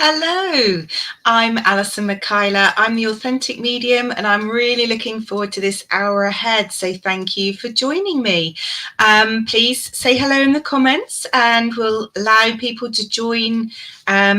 Hello, I'm Alison Michaela. I'm the Authentic Medium, and I'm really looking forward to this hour ahead. So thank you for joining me. Please say hello in the comments, and we'll allow people to join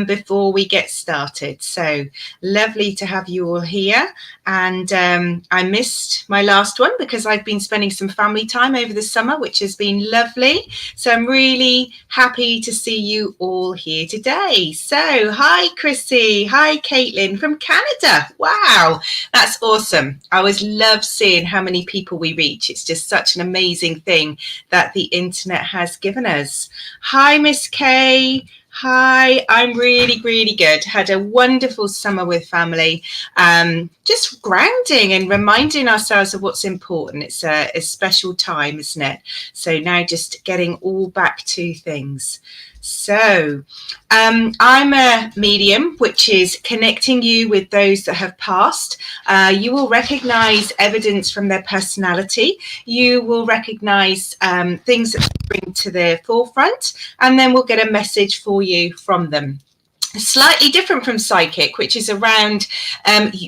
before we get started. So lovely to have you all here. And I missed my last one because I've been spending some family time over the summer, which has been lovely. So I'm really happy to see you all here today. So hi, Chrissy. Hi, Caitlin from Canada. Wow, that's awesome. I always love seeing how many people we reach. It's just such an amazing thing that the internet has given us. Hi, Miss Kay. Hi, I'm really good. Had a wonderful summer with family. Just grounding and reminding ourselves of what's important. It's a special time, isn't it? So now just getting all back to things. So I'm a medium, which is connecting you with those that have passed. You will recognize evidence from their personality. You will recognize things that bring to the forefront, and then we'll get a message for you from them. Slightly different from psychic, which is around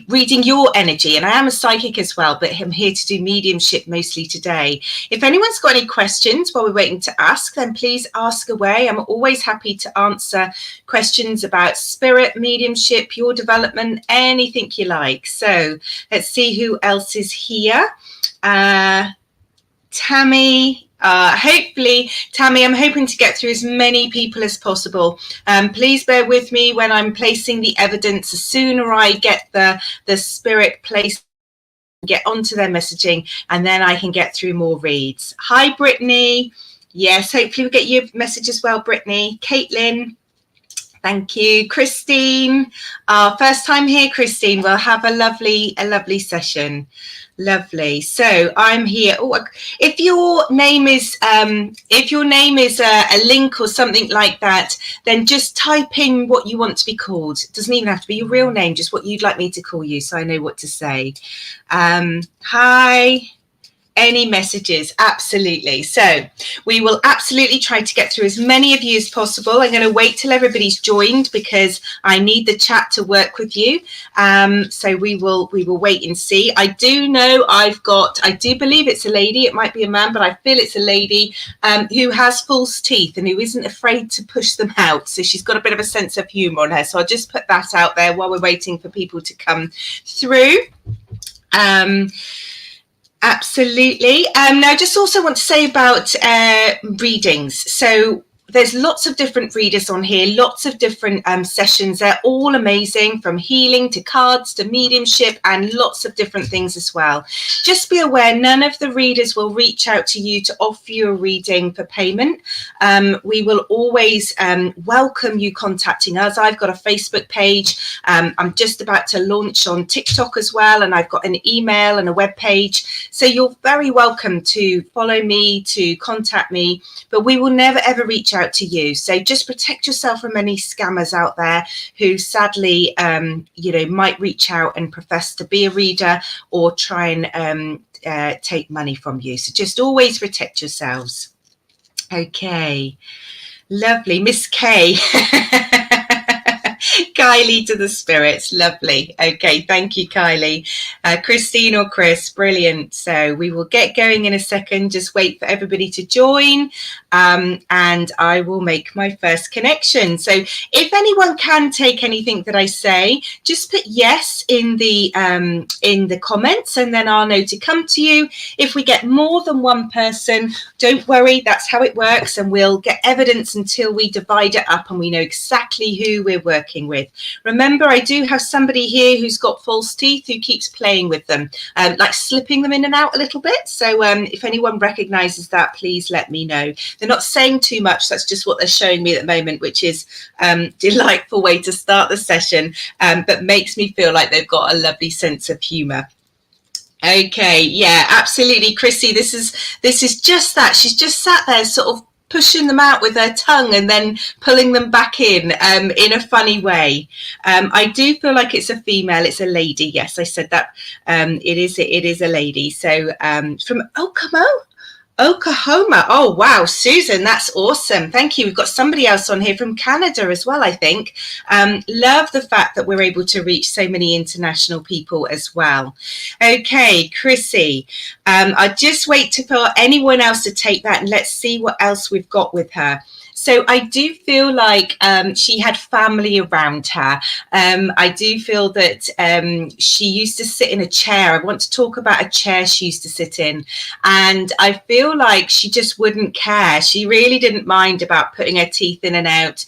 reading your energy, and I am a psychic as well, but I'm here to do mediumship mostly today. If anyone's got any questions while we're waiting to ask, then please ask away. I'm always happy to answer questions about spirit, mediumship, your development, anything you like. So let's see who else is here. Tammy. Hopefully, Tammy, I'm hoping to get through as many people as possible. Please bear with me when I'm placing the evidence. The sooner I get the spirit placed, get onto their messaging, and then I can get through more reads. Hi, Brittany. Yes, hopefully we'll get your message as well, Brittany. Caitlin. Thank you. Christine, first time here, Christine. We'll have a lovely session. Lovely. So I'm here. Oh, if your name is a link or something like that, then just type in what you want to be called. It doesn't even have to be your real name, just what you'd like me to call you, so I know what to say. Hi. Any messages? Absolutely. So we will absolutely try to get through as many of you as possible. I'm going to wait till everybody's joined because I need the chat to work with you. So we will wait and see. I do know I do believe it's a lady. It might be a man, but I feel it's a lady who has false teeth and who isn't afraid to push them out. So she's got a bit of a sense of humor on her. So I'll just put that out there while we're waiting for people to come through. Absolutely. Now, I just also want to say about readings. So there's lots of different readers on here, lots of different sessions. They're all amazing, from healing to cards to mediumship and lots of different things as well. Just be aware, none of the readers will reach out to you to offer you a reading for payment. We will always welcome you contacting us. I've got a Facebook page. I'm just about to launch on TikTok as well, and I've got an email and a web page. So you're very welcome to follow me, to contact me, but we will never ever reach out to you. So just protect yourself from any scammers out there who sadly might reach out and profess to be a reader or try and take money from you. So just always protect yourselves. Okay, lovely. Miss K. Kylie to the spirits. Lovely. Okay, thank you, Kylie. Christine or Chris, brilliant. So we will get going in a second. Just wait for everybody to join, and I will make my first connection. So if anyone can take anything that I say, just put yes in the comments, and then I'll know to come to you. If we get more than one person, don't worry, that's how it works, and we'll get evidence until we divide it up and we know exactly who we're working with. Remember, I do have somebody here who's got false teeth who keeps playing with them, like slipping them in and out a little bit. So if anyone recognizes that, please let me know. They're not saying too much. That's just what they're showing me at the moment, which is a delightful way to start the session, but makes me feel like they've got a lovely sense of humor. Okay, yeah, absolutely, Chrissy. This is just that. She's just sat there sort of pushing them out with her tongue and then pulling them back in a funny way. I do feel like it's a female. It's a lady. Yes, I said that. It is a lady. So from Komo. Oklahoma. Oh, wow, Susan, that's awesome. Thank you. We've got somebody else on here from Canada as well, I think. Love the fact that we're able to reach so many international people as well. Okay, Chrissy, I'll just wait for anyone else to take that, and let's see what else we've got with her. So I do feel like she had family around her. I do feel that she used to sit in a chair. I want to talk about a chair she used to sit in. And I feel like she just wouldn't care. She really didn't mind about putting her teeth in and out.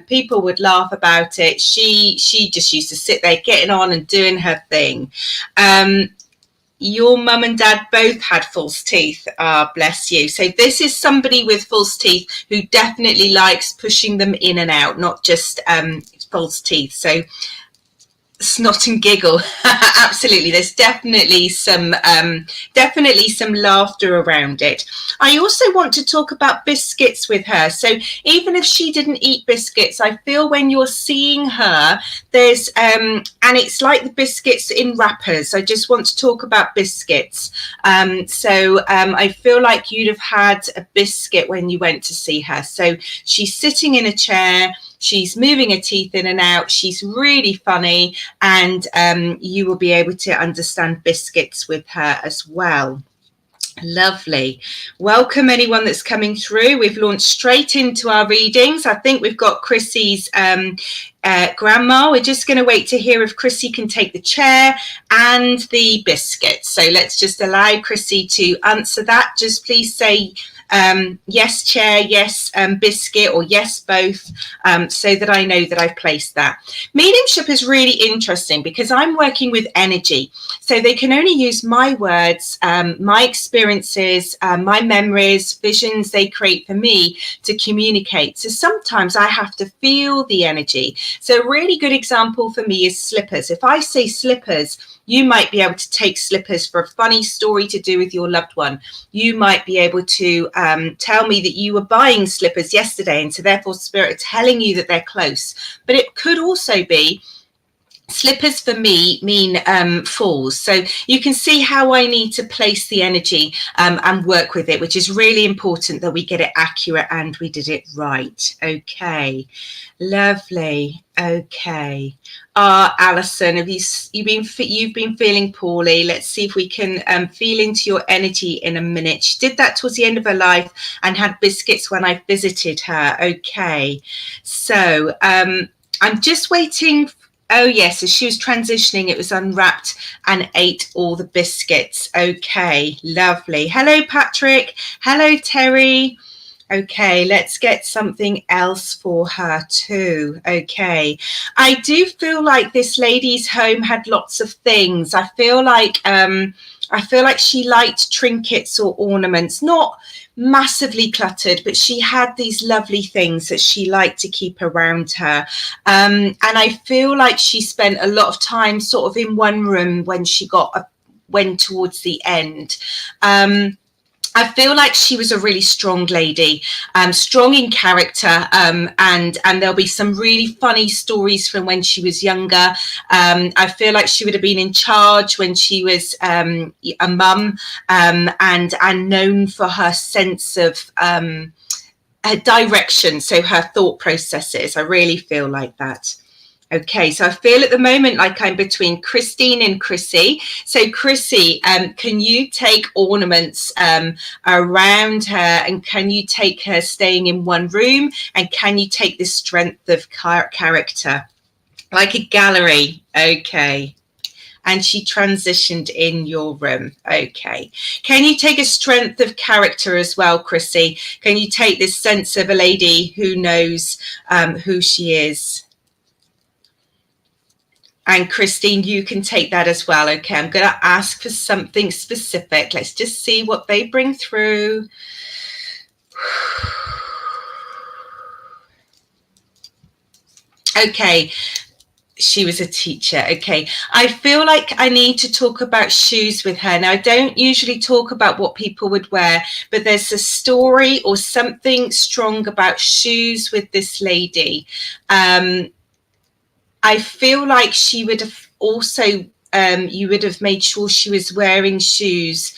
People would laugh about it. She just used to sit there getting on and doing her thing. Your mum and dad both had false teeth. Ah, bless you. So this is somebody with false teeth who definitely likes pushing them in and out, not just false teeth. So snot and giggle. Absolutely. There's definitely some laughter around it. I also want to talk about biscuits with her. So even if she didn't eat biscuits, I feel when you're seeing her, there's and it's like the biscuits in wrappers. I just want to talk about biscuits. I feel like you'd have had a biscuit when you went to see her. So she's sitting in a chair. She's moving her teeth in and out. She's really funny, and you will be able to understand biscuits with her as well. Lovely. Welcome anyone that's coming through. We've launched straight into our readings. I think we've got Chrissy's grandma. We're just going to wait to hear if Chrissy can take the chair and the biscuits. So let's just allow Chrissy to answer that. Just please say yes chair, yes biscuit, or yes both, so that I know that I've placed that. Mediumship is really interesting because I'm working with energy, so they can only use my words, my experiences, my memories, visions they create for me to communicate. So sometimes I have to feel the energy. So a really good example for me is slippers. If I say slippers, you might be able to take slippers for a funny story to do with your loved one. You might be able to tell me that you were buying slippers yesterday, and so therefore spirit are telling you that they're close. But it could also be slippers for me mean falls. So you can see how I need to place the energy and work with it, which is really important that we get it accurate and we did it right. Okay, lovely. Okay, Alison, have you've been feeling poorly? Let's see if we can feel into your energy in a minute. She did that towards the end of her life and had biscuits when I visited her. Okay, so I'm just waiting. Oh, yes, as she was transitioning, it was unwrapped and ate all the biscuits. Okay, lovely. Hello, Patrick. Hello, Terry. Okay, let's get something else for her too. Okay, I do feel like this lady's home had lots of things. I feel like she liked trinkets or ornaments, not massively cluttered, but she had these lovely things that she liked to keep around her. And I feel like she spent a lot of time sort of in one room when she went towards the end. I feel like she was a really strong lady, strong in character, and there'll be some really funny stories from when she was younger. I feel like she would have been in charge when she was a mum, and known for her sense of her direction, so her thought processes. I really feel like that. Okay, so I feel at the moment like I'm between Christine and Chrissy. So Chrissy, can you take ornaments around her, and can you take her staying in one room, and can you take the strength of character? Like a gallery, okay. And she transitioned in your room. Okay. Can you take a strength of character as well, Chrissy? Can you take this sense of a lady who knows who she is? And Christine, you can take that as well. Okay, I'm going to ask for something specific. Let's just see what they bring through. Okay, she was a teacher. Okay, I feel like I need to talk about shoes with her. Now, I don't usually talk about what people would wear, but there's a story or something strong about shoes with this lady. I feel like she would have also you would have made sure she was wearing shoes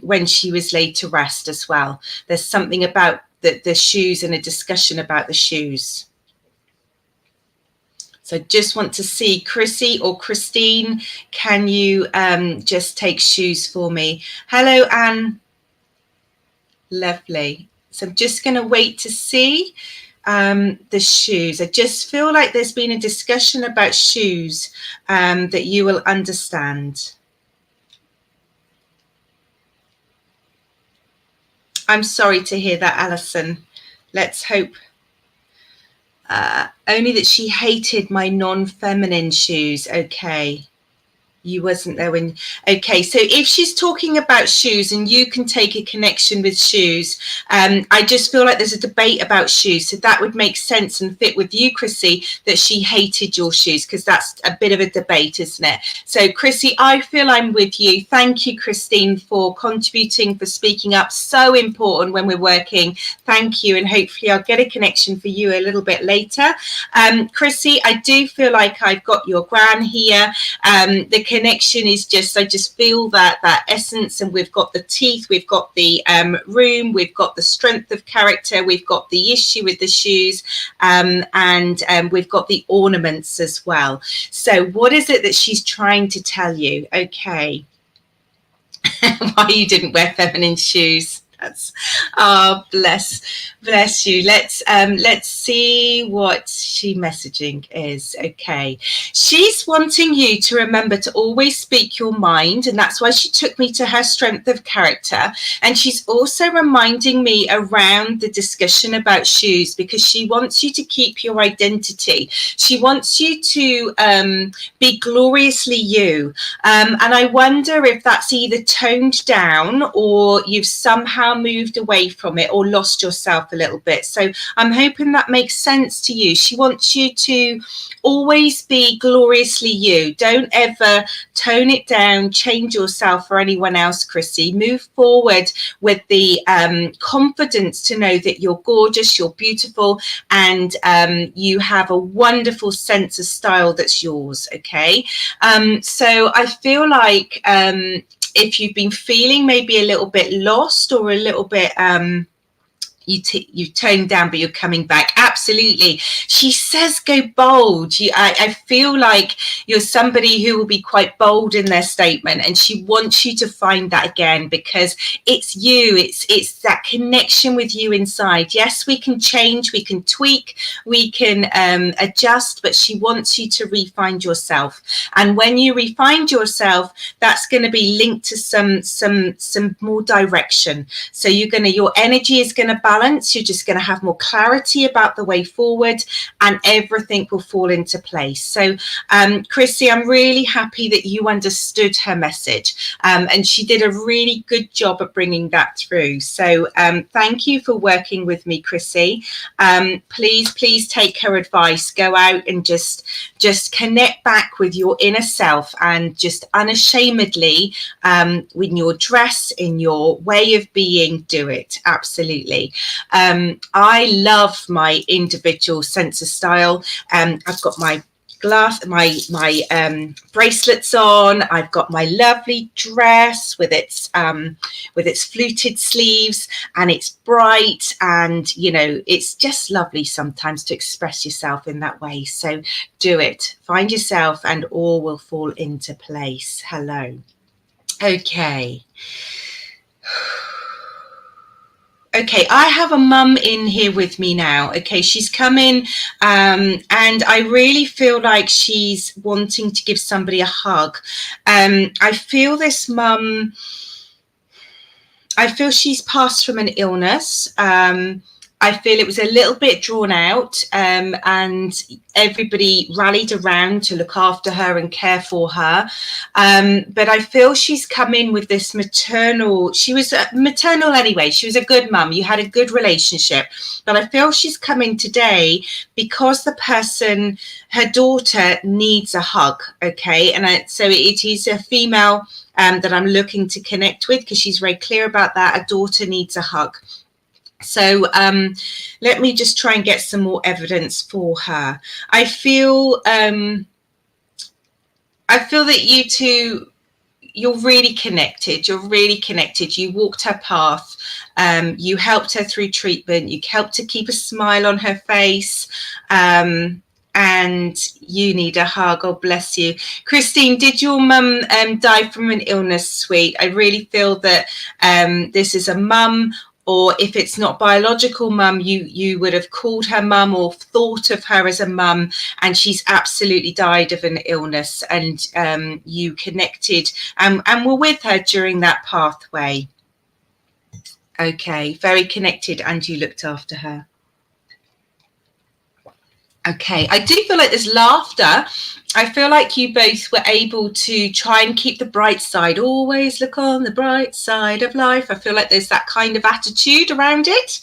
when she was laid to rest as well. There's something about the shoes and a discussion about the shoes. So just want to see, Chrissy or Christine, can you just take shoes for me? Hello, Anne. Lovely. So I'm just going to wait to see the shoes. I just feel like there's been a discussion about shoes that you will understand. I'm sorry to hear that, Alison. Let's hope. Only that she hated my non-feminine shoes. Okay. You wasn't there when... Okay, so if she's talking about shoes and you can take a connection with shoes, I just feel like there's a debate about shoes. So that would make sense and fit with you, Chrissy, that she hated your shoes, because that's a bit of a debate, isn't it? So, Chrissy, I feel I'm with you. Thank you, Christine, for contributing, for speaking up. So important when we're working. Thank you. And hopefully I'll get a connection for you a little bit later. Chrissy, I do feel like I've got your gran here. The connection is just, I just feel that essence, and we've got the teeth, we've got the room, we've got the strength of character, we've got the issue with the shoes, and we've got the ornaments as well. So what is it that she's trying to tell you? Okay. Why you didn't wear feminine shoes? That's, oh, bless you. Let's see what she messaging is. Okay, she's wanting you to remember to always speak your mind, and that's why she took me to her strength of character. And she's also reminding me around the discussion about shoes, because she wants you to keep your identity. She wants you to be gloriously you, and I wonder if that's either toned down or you've somehow moved away from it or lost yourself a little bit. So I'm hoping that makes sense to you. She wants you to always be gloriously you. Don't ever tone it down, change yourself for anyone else, Chrissy. Move forward with the confidence to know that you're gorgeous, you're beautiful, and you have a wonderful sense of style that's yours. Okay, so I feel like if you've been feeling maybe a little bit lost or a little bit you've toned down, but you're coming back. Absolutely. She says go bold. I feel like you're somebody who will be quite bold in their statement, and she wants you to find that again, because it's you. It's that connection with you inside. Yes, we can change, we can tweak, we can adjust, but she wants you to refine yourself. And when you refine yourself, that's going to be linked to some more direction. So your energy is going to balance. You're just going to have more clarity about the way forward, and everything will fall into place. So Chrissy, I'm really happy that you understood her message, and she did a really good job at bringing that through. So thank you for working with me, Chrissy. Please take her advice. Go out and just connect back with your inner self, and just unashamedly, in your dress, in your way of being, do it. Absolutely. I love my individual sense of style. I've got my bracelets on. I've got my lovely dress with its fluted sleeves, and it's bright, and it's just lovely sometimes to express yourself in that way. So do it. Find yourself, and all will fall into place. Hello. Okay. Okay, I have a mum in here with me now. Okay, she's come in, and I really feel like she's wanting to give somebody a hug. I feel this mum, I feel she's passed from an illness. I feel it was a little bit drawn out, and everybody rallied around to look after her and care for her. But I feel she's come in with this maternal, she was maternal anyway. She was a good mum. You had a good relationship. But I feel she's come in today because the person, her daughter, needs a hug. Okay. And so it is a female that I'm looking to connect with, because she's very clear about that. A daughter needs a hug. So let me just try and get some more evidence for her. I feel I feel that you two, you're really connected. You're really connected. You walked her path. You helped her through treatment. You helped to keep a smile on her face. And you need a hug. God bless you. Christine, did your mum die from an illness, sweet? I really feel that this is a mum, or if it's not biological mum, you would have called her mum or thought of her as a mum, and she's absolutely died of an illness, and you connected and were with her during that pathway. Okay, very connected, and you looked after her. Okay, I do feel like there's laughter. I feel like you both were able to try and keep the bright side. Always look on the bright side of life. I feel like there's that kind of attitude around it.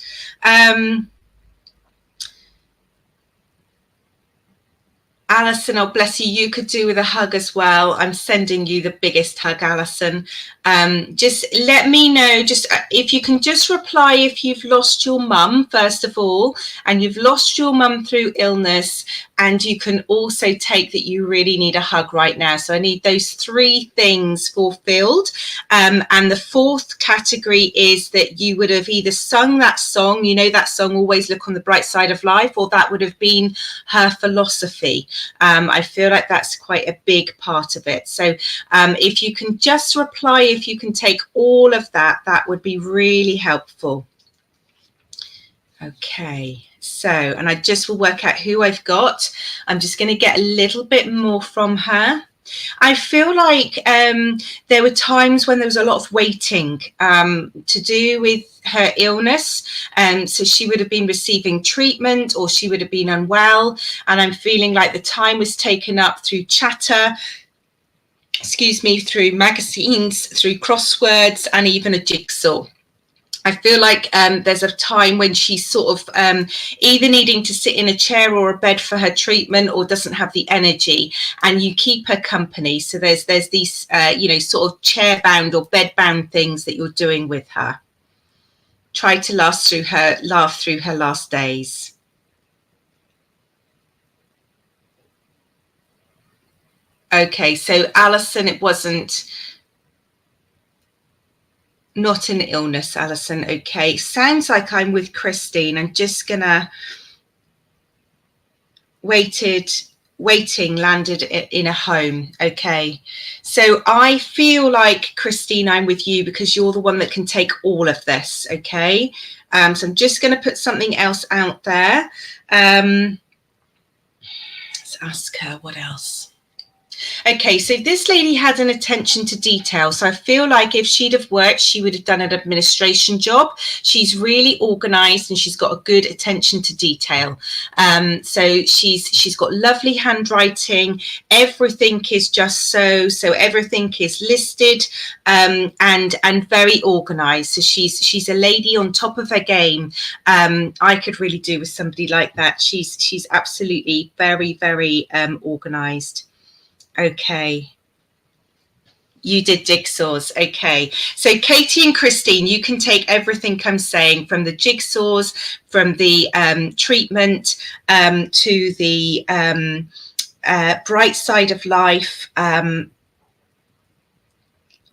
Alison, oh bless you, you could do with a hug as well. I'm sending you the biggest hug, Alison. Just let me know, just if you can just reply if you've lost your mum, first of all, and you've lost your mum through illness, and you can also take that you really need a hug right now. So I need those 3 things fulfilled. And the 4th category is that you would have either sung that song, you know, that song, Always Look on the Bright Side of Life, or that would have been her philosophy. I feel like that's quite a big part of it. So if you can just reply, if you can take all of that, that would be really helpful. Okay, so, and I just will work out who I've got. I'm just going to get a little bit more from her. I feel like there were times when there was a lot of waiting to do with her illness, so she would have been receiving treatment, or she would have been unwell, and I'm feeling like the time was taken up through chatter, through magazines, through crosswords, and even a jigsaw. I feel like there's a time when she's sort of either needing to sit in a chair or a bed for her treatment, or doesn't have the energy, and you keep her company. So there's these, you know, sort of chair bound or bed bound things that you're doing with her. Try to laugh through her last days. Okay, so Alison, it wasn't. Not an illness, Alison. Okay, sounds like I'm with Christine. I'm just gonna waiting landed in a home. Okay, so I feel like, Christine, I'm with you because you're the one that can take all of this. Okay, so I'm just going to put something else out there. Let's ask her what else. Okay, so this lady had an attention to detail. So I feel like if she'd have worked, she would have done an administration job. She's really organized and she's got a good attention to detail. So she's got lovely handwriting. Everything is just so everything is listed and very organized. So she's a lady on top of her game. I could really do with somebody like that. She's absolutely very, very organized. Okay, you did jigsaws. Okay, so Katie and Christine, you can take everything I'm saying, from the jigsaws, from the treatment, to the bright side of life.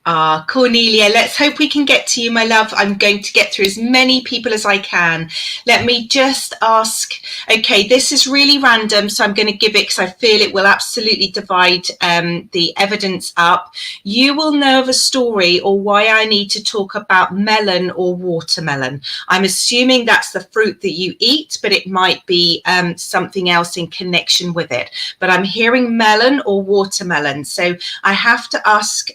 Cornelia, let's hope we can get to you, my love. I'm going to get through as many people as I can. Let me just ask. Okay, this is really random, so I'm going to give it because I feel it will absolutely divide the evidence up. You will know of a story or why I need to talk about melon or watermelon. I'm assuming that's the fruit that you eat, but it might be something else in connection with it. But I'm hearing melon or watermelon, so I have to ask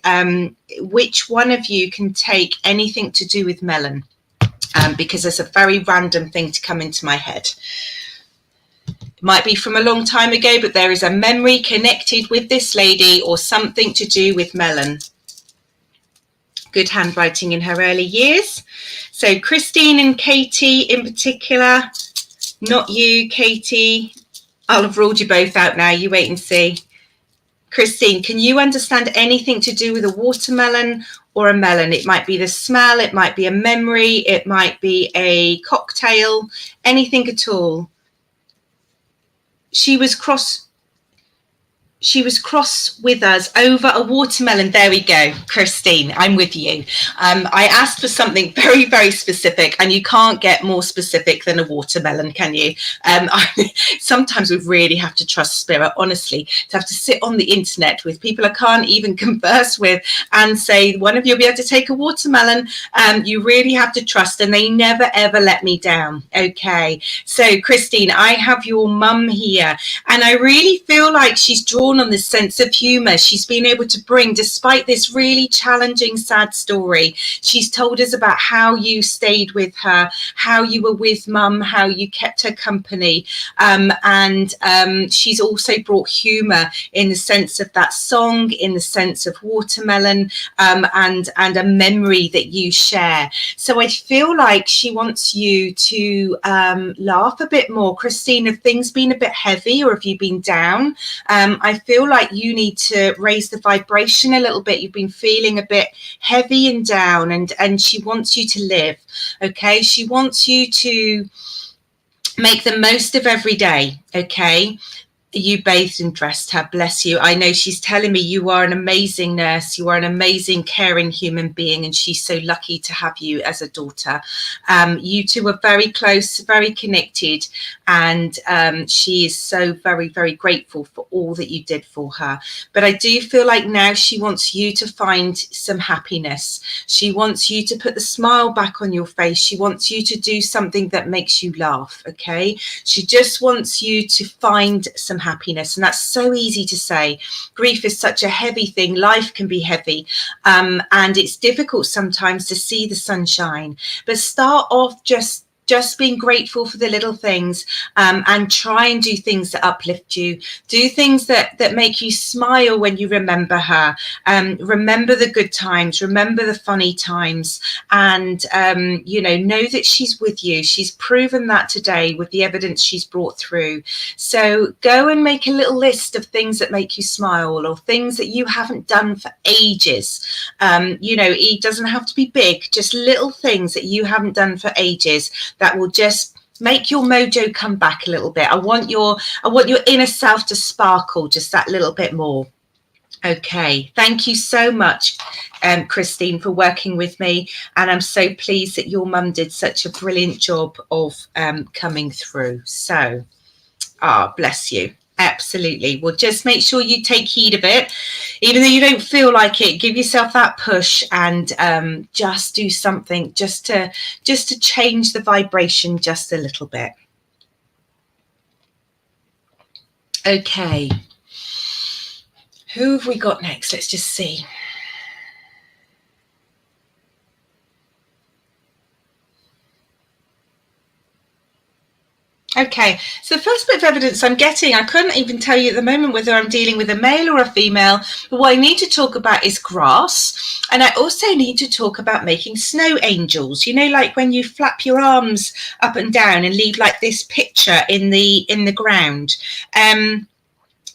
which one of you can take anything to do with melon, because there's a very random thing to come into my head. It might be from a long time ago, but there is a memory connected with this lady or something to do with melon. Good handwriting in her early years. So Christine and Katie in particular, not you, Katie. I'll have ruled you both out now. You wait and see. Christine, can you understand anything to do with a watermelon or a melon? It might be the smell, it might be a memory, it might be a cocktail, anything at all. She was she was cross with us over a watermelon. There we go, Christine, I'm with you. I asked for something very, very specific, and you can't get more specific than a watermelon, can you? Sometimes we really have to trust spirit, honestly, to have to sit on the internet with people I can't even converse with and say, one of you will be able to take a watermelon. You really have to trust, and they never, ever let me down. Okay, so Christine, I have your mum here, and I really feel like she's drawn on this sense of humor she's been able to bring despite this really challenging, sad story. She's told us about how you stayed with her, how you were with mum, how you kept her company, and she's also brought humor in the sense of that song, in the sense of watermelon, and a memory that you share. So I feel like she wants you to laugh a bit more. Christine, have things been a bit heavy, or have you been down? I feel like you need to raise the vibration a little bit. You've been feeling a bit heavy and down, and she wants you to live. Okay, she wants you to make the most of every day. Okay, you bathed and dressed her, bless you. I know she's telling me you are an amazing nurse, you are an amazing caring human being, and she's so lucky to have you as a daughter. You two are very close, very connected, and she is so very, very grateful for all that you did for her. But I do feel like now she wants you to find some happiness. She wants you to put the smile back on your face. She wants you to do something that makes you laugh. Okay, she just wants you to find some happiness, and that's so easy to say. Grief is such a heavy thing. Life can be heavy, and it's difficult sometimes to see the sunshine, but start off just being grateful for the little things, and try and do things that uplift you. Do things that make you smile when you remember her. Remember the good times, remember the funny times, and know that she's with you. She's proven that today with the evidence she's brought through. So go and make a little list of things that make you smile, or things that you haven't done for ages. It doesn't have to be big, just little things that you haven't done for ages that will just make your mojo come back a little bit. I want your inner self to sparkle just that little bit more. Okay, thank you so much, Christine, for working with me, and I'm so pleased that your mum did such a brilliant job of coming through. So, bless you. Absolutely. Well, just make sure you take heed of it, even though you don't feel like it. Give yourself that push, and just do something just to change the vibration just a little bit. Okay, who have we got next? Let's just see. Okay, so the first bit of evidence I'm getting, I couldn't even tell you at the moment whether I'm dealing with a male or a female, but what I need to talk about is grass, and I also need to talk about making snow angels, like when you flap your arms up and down and leave like this picture in the ground.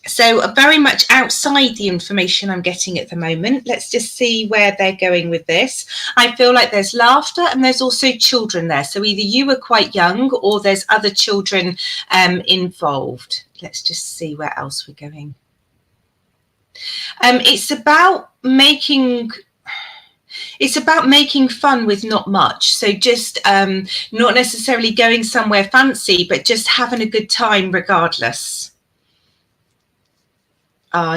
So very much outside the information I'm getting at the moment. Let's just see where they're going with this. I feel like there's laughter, and there's also children there. So either you were quite young, or there's other children involved. Let's just see where else we're going. It's about making fun with not much. So just not necessarily going somewhere fancy, but just having a good time regardless.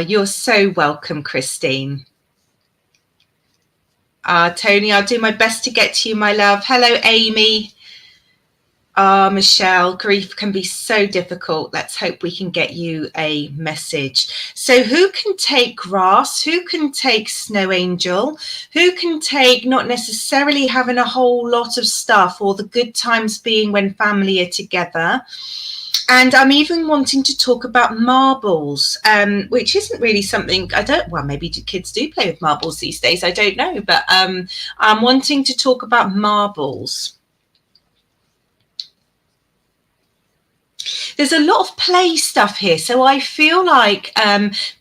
You're so welcome, Christine. Tony, I'll do my best to get to you, my love. Hello, Amy. Michelle, grief can be so difficult. Let's hope we can get you a message. So who can take grass? Who can take snow angel? Who can take not necessarily having a whole lot of stuff, or the good times being when family are together? And I'm even wanting to talk about marbles, which isn't really something maybe kids do play with marbles these days. I don't know, but I'm wanting to talk about marbles. There's a lot of play stuff here, so I feel like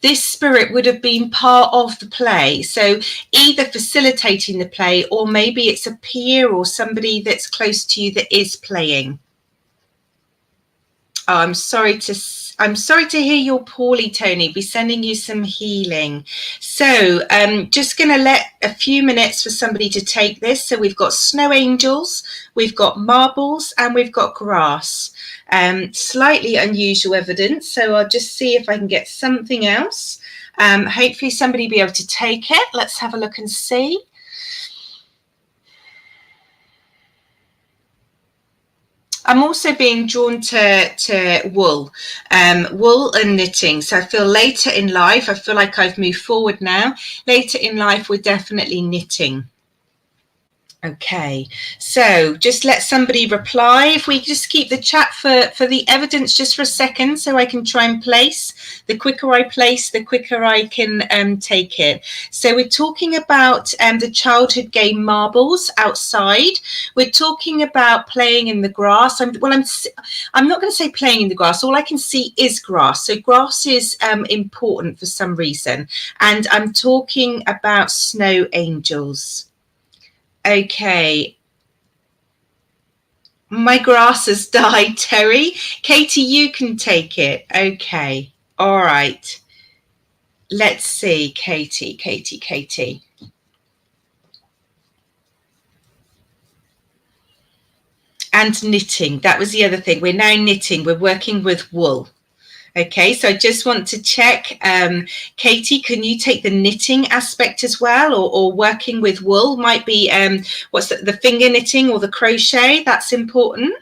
this spirit would have been part of the play, so either facilitating the play, or maybe it's a peer or somebody that's close to you that is playing. I'm sorry to I'm sorry to hear you're poorly, Tony. Be sending you some healing. So just going to let a few minutes for somebody to take this. So we've got snow angels, we've got marbles, and we've got grass. Slightly unusual evidence. So I'll just see if I can get something else. Hopefully somebody will be able to take it. Let's have a look and see. I'm also being drawn to wool, wool and knitting. So I feel later in life, I feel like I've moved forward now. Later in life, we're definitely knitting. Okay, so just let somebody reply. If we just keep the chat for the evidence just for a second, so I can try and place. The quicker I place, the quicker I can take it. So we're talking about the childhood game marbles outside. We're talking about playing in the grass. I'm not going to say playing in the grass. All I can see is grass. So grass is important for some reason. And I'm talking about snow angels. Okay. My grass has died, Terry. Katie, you can take it. Okay. All right. Let's see. Katie. And knitting. That was the other thing. We're now knitting. We're working with wool. Okay, so I just want to check, Katie, can you take the knitting aspect as well, or working with wool might be, what's the finger knitting or the crochet? That's important.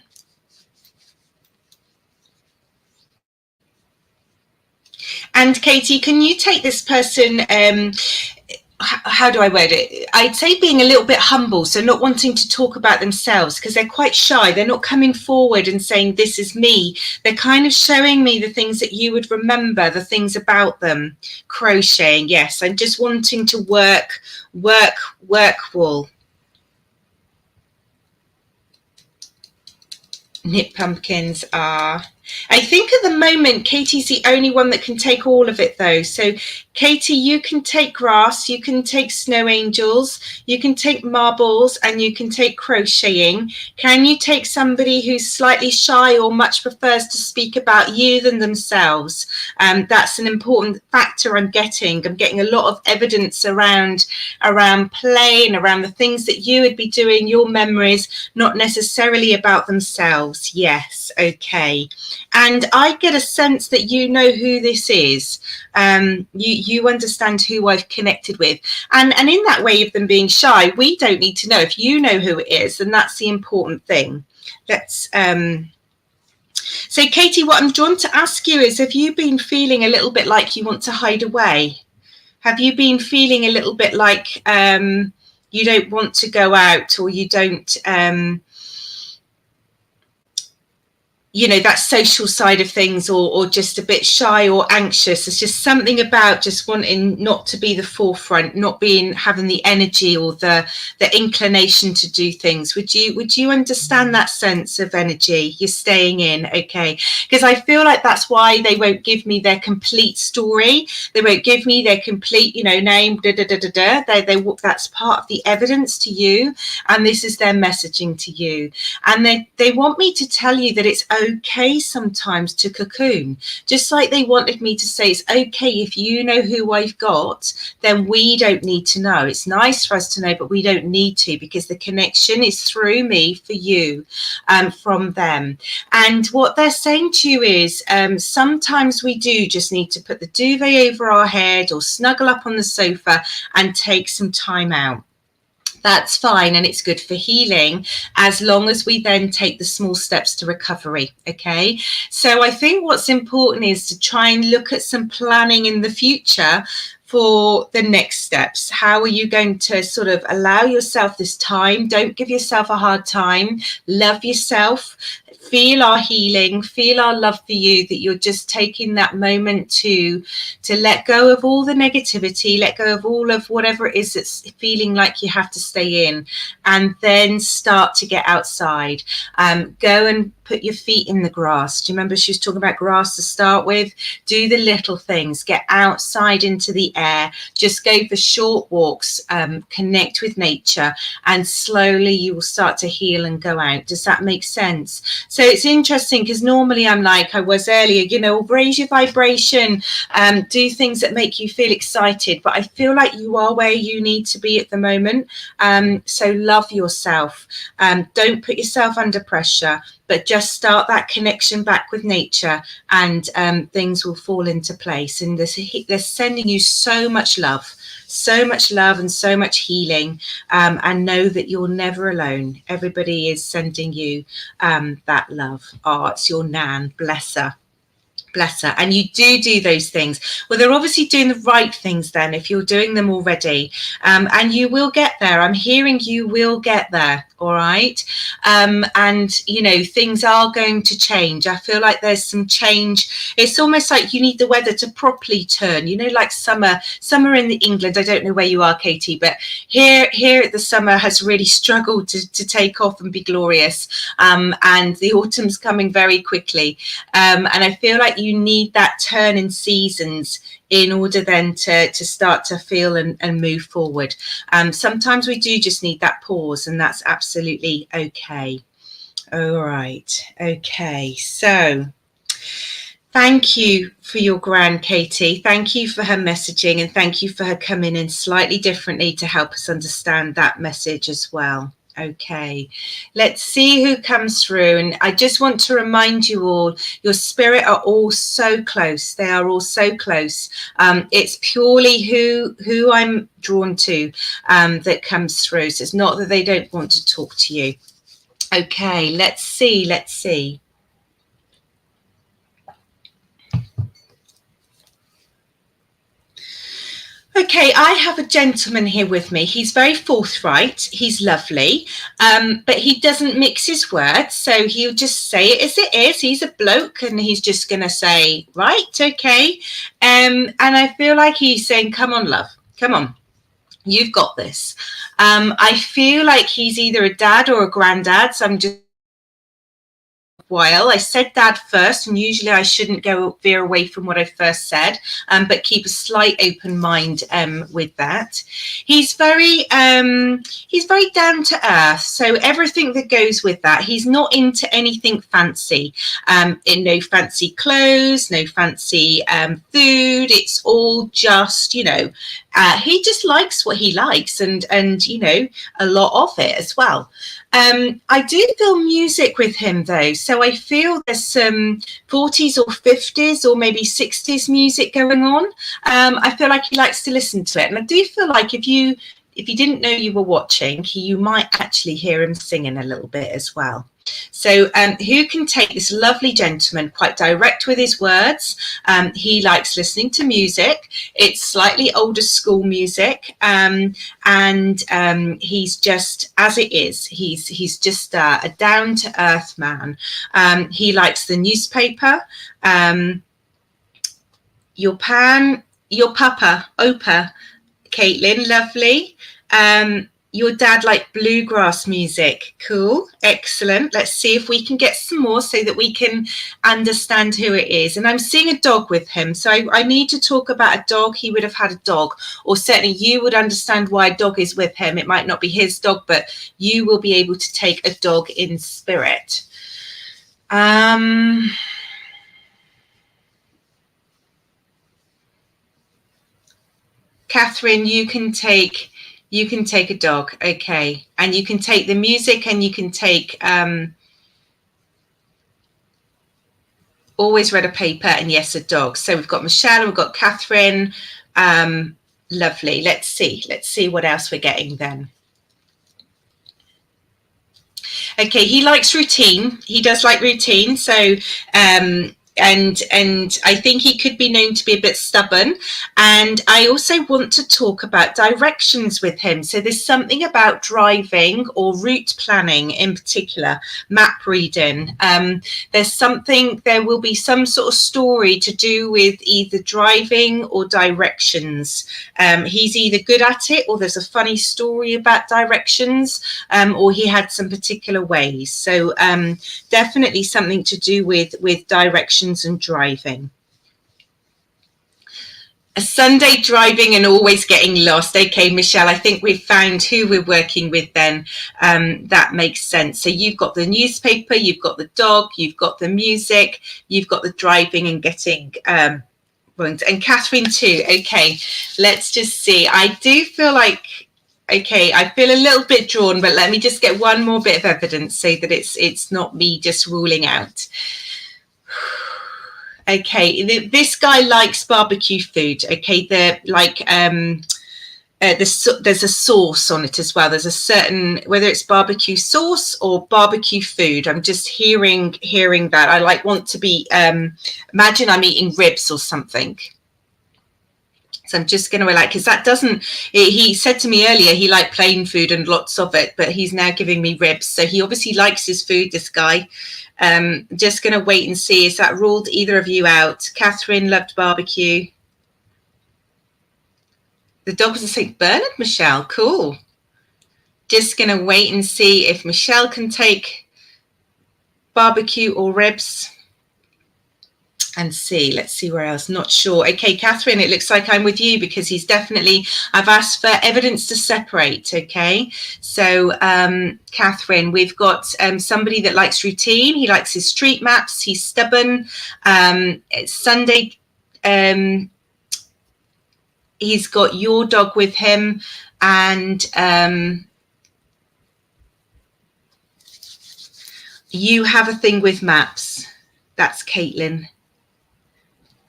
And Katie, can you take this person, how do I word it? I'd say being a little bit humble, so not wanting to talk about themselves because they're quite shy. They're not coming forward and saying, this is me. They're kind of showing me the things that you would remember, the things about them. Crocheting, yes. I'm just wanting to work wool. Knit pumpkins are... I think at the moment, Katie's the only one that can take all of it, though. So, Katie, you can take grass, you can take snow angels, you can take marbles, and you can take crocheting. Can you take somebody who's slightly shy or much prefers to speak about you than themselves? That's an important factor I'm getting. I'm getting a lot of evidence around play and around the things that you would be doing, your memories, not necessarily about themselves. Yes, okay. And I get a sense that you know who this is. You understand who I've connected with. And in that way of them being shy, we don't need to know. If you know who it is, then that's the important thing. Let's... So, Katie, what I'm drawn to ask you is, have you been feeling a little bit like you want to hide away? Have you been feeling a little bit like you don't want to go out, or you don't... you know, that social side of things, or just a bit shy or anxious? It's just something about just wanting not to be the forefront, not having the energy or the inclination to do things. Would you understand that sense of energy? You're staying in, okay? Because I feel like that's why they won't give me their complete story. They won't give me their complete, name. That's part of the evidence to you, and this is their messaging to you. And they want me to tell you that it's okay sometimes to cocoon, just like they wanted me to say it's okay if you know who I've got, then we don't need to know. It's nice for us to know, but we don't need to, because the connection is through me for you, from them. And what they're saying to you is, sometimes we do just need to put the duvet over our head or snuggle up on the sofa and take some time out. That's fine, and it's good for healing, as long as we then take the small steps to recovery, okay? So I think what's important is to try and look at some planning in the future for the next steps. How are you going to sort of allow yourself this time? Don't give yourself a hard time. Love yourself. Feel our healing, feel our love for you, that you're just taking that moment to let go of all the negativity, let go of all of whatever it is that's feeling like you have to stay in, and then start to get outside. Go and put your feet in the grass. Do you remember she was talking about grass to start with? Do the little things, get outside into the air, just go for short walks, connect with nature, and slowly you will start to heal and go out. Does that make sense? So it's interesting because normally I'm like I was earlier, you know, raise your vibration, do things that make you feel excited, but I feel like you are where you need to be at the moment. So love yourself. Don't put yourself under pressure, but just start that connection back with nature, and things will fall into place. And they're sending you so much love and so much healing, and know that you're never alone. Everybody is sending you that love. Oh, it's your Nan, bless her. Bless her. And you do those things. Well, they're obviously doing the right things then, if you're doing them already. And you will get there. I'm hearing you will get there. All right. And, you know, things are going to change. I feel like there's some change. It's almost like you need the weather to properly turn, you know, like summer in England. I don't know where you are, Katie, but here the summer has really struggled to take off and be glorious. And the autumn's coming very quickly. And I feel like you need that turn in seasons in order then to start to feel and move forward. Sometimes we do just need that pause, and that's absolutely okay. All right. Okay. So thank you for your grand Katie. Thank you for her messaging, and thank you for her coming in slightly differently to help us understand that message as well. Okay, let's see who comes through. And I just want to remind you all, your spirit are all so close. They are all so close. It's purely who I'm drawn to that comes through. So it's not that they don't want to talk to you. Okay, let's see. Okay, I have a gentleman here with me. He's very forthright. He's lovely, but he doesn't mix his words. So he'll just say it as it is. He's a bloke, and he's just going to say, right, okay. And I feel like he's saying, come on, love, come on. You've got this. I feel like he's either a dad or a granddad. So I'm just... while I said dad first, and usually I shouldn't veer away from what I first said, but keep a slight open mind with that. He's very down to earth, so everything that goes with that. He's not into anything fancy, in no fancy clothes, no fancy food. It's all just, you know, he just likes what he likes, and you know, a lot of it as well. I do feel music with him though, so I feel there's some 40s or 50s or maybe 60s music going on. I feel like he likes to listen to it, and I do feel like if you didn't know you were watching, you might actually hear him singing a little bit as well. So who can take this lovely gentleman, quite direct with his words. He likes listening to music. It's slightly older school music, and he's just as it is. He's just a down to earth man. He likes the newspaper. Your papa, Opa, Caitlin, lovely. Your dad liked bluegrass music. Cool. Excellent. Let's see if we can get some more so that we can understand who it is. And I'm seeing a dog with him. So I need to talk about a dog. He would have had a dog, or certainly you would understand why a dog is with him. It might not be his dog, but you will be able to take a dog in spirit. Catherine, you can take a dog, okay, and you can take the music, and you can take always read a paper, and yes, a dog. So we've got Michelle, and we've got Catherine. Lovely. Let's see what else we're getting then. Okay, he likes routine. He does like routine. So and I think he could be known to be a bit stubborn. And I also want to talk about directions with him. So there's something about driving or route planning in particular, map reading. There will be some sort of story to do with either driving or directions. He's either good at it, or there's a funny story about directions, or he had some particular ways. So definitely something to do with directions and driving. A Sunday driving and always getting lost. Okay, Michelle, I think we've found who we're working with then. That makes sense. So you've got the newspaper, you've got the dog, you've got the music, you've got the driving and getting and Catherine too. Okay, let's just see. I do feel like, okay, I feel a little bit drawn, but let me just get one more bit of evidence so that it's not me just ruling out. Okay, this guy likes barbecue food. Okay, there's a sauce on it as well. There's a certain, whether it's barbecue sauce or barbecue food. I'm just hearing that. I want to be, imagine I'm eating ribs or something. So I'm just going to because that doesn't, he said to me earlier he liked plain food and lots of it, but he's now giving me ribs. So he obviously likes his food, this guy. Just going to wait and see. Is that ruled either of you out? Catherine loved barbecue. The dog was in St. Bernard, Michelle. Cool. Just going to wait and see if Michelle can take barbecue or ribs. And see, let's see where else. Not sure. Okay, Catherine, it looks like I'm with you because he's definitely, I've asked for evidence to separate. Okay, so Catherine, we've got somebody that likes routine. He likes his street maps. He's stubborn. It's Sunday. He's got your dog with him, and you have a thing with maps. That's Caitlin.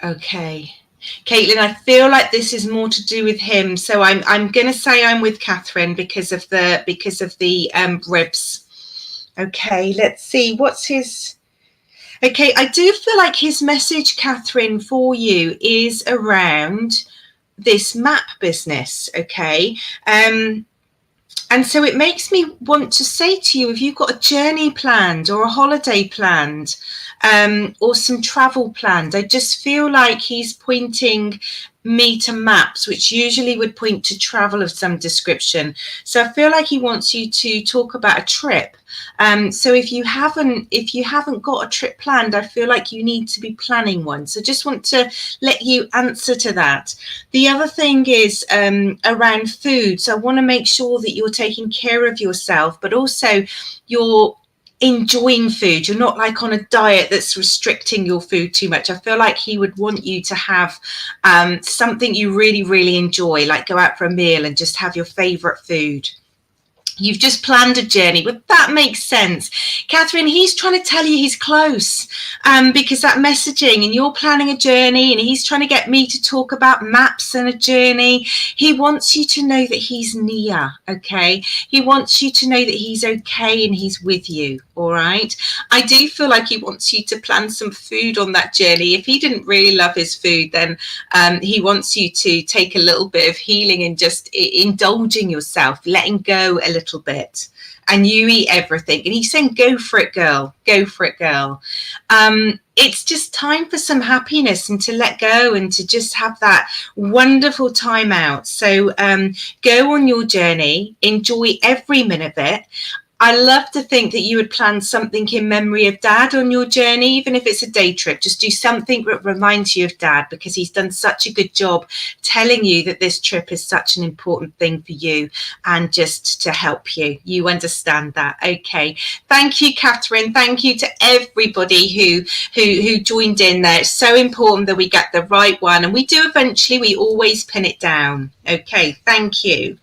Okay, Caitlin, I feel like this is more to do with him, so I'm going to say I'm with Catherine because of the ribs. Okay, let's see what's his. Okay, I do feel like his message, Catherine, for you is around this map business. Okay, and so it makes me want to say to you, if you've got a journey planned or a holiday planned, or some travel planned, I just feel like he's pointing me to maps, which usually would point to travel of some description. So I feel like he wants you to talk about a trip. So if you haven't got a trip planned, I feel like you need to be planning one. So just want to let you answer to that. The other thing is around food. So I want to make sure that you're taking care of yourself, but also you're enjoying food. You're not like on a diet that's restricting your food too much. I feel like he would want you to have something you really, really enjoy, like go out for a meal and just have your favorite food. You've just planned a journey, but that makes sense. Catherine, he's trying to tell you he's close because that messaging, and you're planning a journey, and he's trying to get me to talk about maps and a journey. He wants you to know that he's near, okay? He wants you to know that he's okay and he's with you, all right? I do feel like he wants you to plan some food on that journey. If he didn't really love his food, then he wants you to take a little bit of healing and just indulging yourself, letting go a little bit, and you eat everything. And he's saying, go for it, girl. Go for it, girl. It's just time for some happiness and to let go and to just have that wonderful time out. So go on your journey, enjoy every minute of it. I love to think that you would plan something in memory of Dad on your journey, even if it's a day trip. Just do something that reminds you of Dad, because he's done such a good job telling you that this trip is such an important thing for you and just to help you. You understand that. Okay. Thank you, Catherine. Thank you to everybody who joined in there. It's so important that we get the right one. And we do eventually, we always pin it down. Okay, thank you.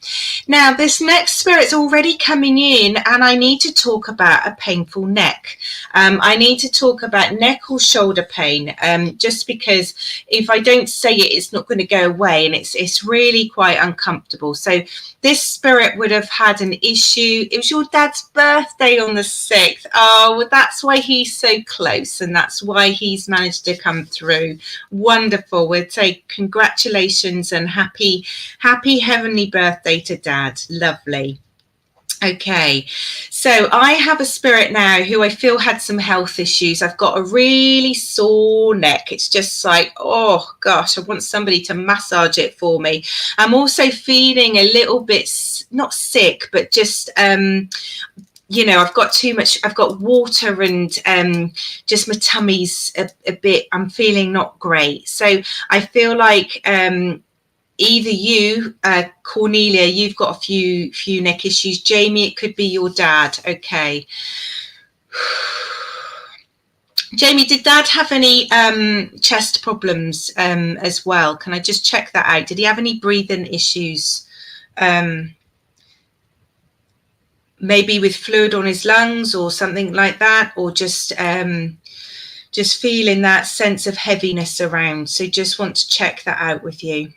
Now, this next spirit's already coming in, and I need to talk about a painful neck. I need to talk about neck or shoulder pain, just because if I don't say it, it's not going to go away, and it's really quite uncomfortable. So this spirit would have had an issue. It was your dad's birthday on the 6th. Oh, well, that's why he's so close, and that's why he's managed to come through. Wonderful. We'd say congratulations and happy heavenly birthday to Dad. Lovely. Okay, so I have a spirit now who I feel had some health issues. I've got a really sore neck. It's just like, oh gosh, I want somebody to massage it for me. I'm also feeling a little bit, not sick, but just you know, I've got too much, I've got water, and just my tummy's a bit, I'm feeling not great. So I feel like either you, Cornelia, you've got a few neck issues. Jamie, it could be your dad. Okay. Jamie, did Dad have any chest problems as well? Can I just check that out? Did he have any breathing issues? Maybe with fluid on his lungs or something like that, or just feeling that sense of heaviness around. So just want to check that out with you.